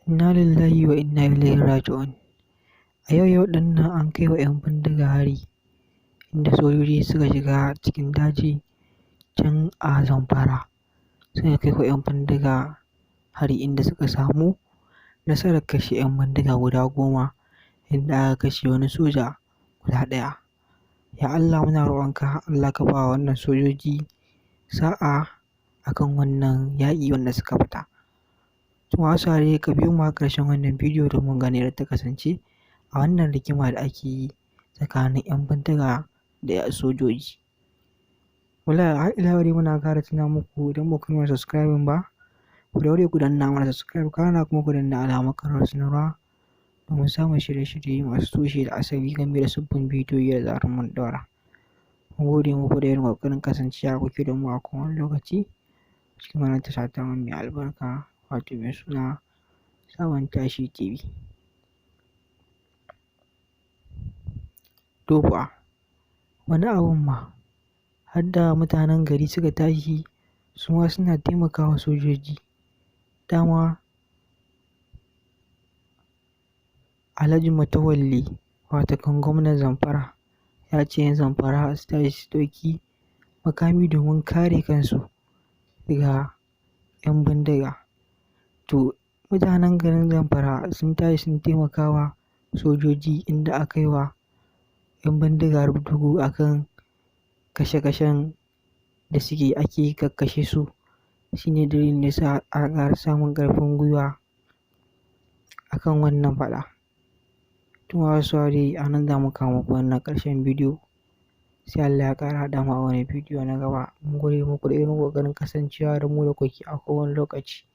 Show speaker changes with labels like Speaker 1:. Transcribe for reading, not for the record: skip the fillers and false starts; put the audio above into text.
Speaker 1: Inna lillahi wa inna ilaihi raji'un. A yau ɗin nan an kai wa 'yan bindiga hari, inda sojoji suka shiga cikin daji can a Zamfara. Suka kai wa 'yan bindiga hari inda suka samu nasarar kashe 'yan bindiga guda 10, inda aka kashe wani soja guda ɗaya. Ya Allah muna roƙonka, Allah ka ba wannan sojoji sa'a akan wannan yaƙi wanda suka fita. To masu saurare ka biyo mu har ƙarshen wannan bidiyo domin ganin yadda ta kasance a wannan rigima da ake yi tsakanin 'yan bindiga da sojoji. Wallahi har ila yau dai muna ƙara tuna muku idan ba ku yi mana subscribing ba, ku daure ku danna mana subscribe, kana kuma ku danna alamar ƙararrawar sanarwa domin samun shirye-shirye masu tushe da asali game da sabbin bidiyoyi da zarar mun ɗaura. Mun gode muku da irin ƙoƙarin kasancewa kuke da mu a kowane lokaci cikin wannan tasha tamu mai albarka, wato mai suna Sabon Tashi TV. To fa, wani abun ma har da mutanen gari suka tashi su ma suna taimakawa sojoji. Dama Alhaji Matawalle watakan gwamnan Zamfara ya ce 'yan Zamfara su tashi su ɗauki makami domin kare kansu daga 'yan bindiga. To mutanen garin Zamfara sun tashi sun taimakawa sojoji inda aka yi wa 'yan bindiga rubdugu a kan kashe-kashen da ake kakkashe su. Shi ne dalilin da ya sa aka ƙara samun ƙarfin gwiwa a kan wannan faɗa. To masu saurare a nan za mu kawo muku wannan ƙarshen bidiyo, sai Allah ya ƙara haɗa mu a wani bidiyo na gaba. Mun gode muku da irin ƙoƙarin kasancewa da mu da kuke a kowane lokaci.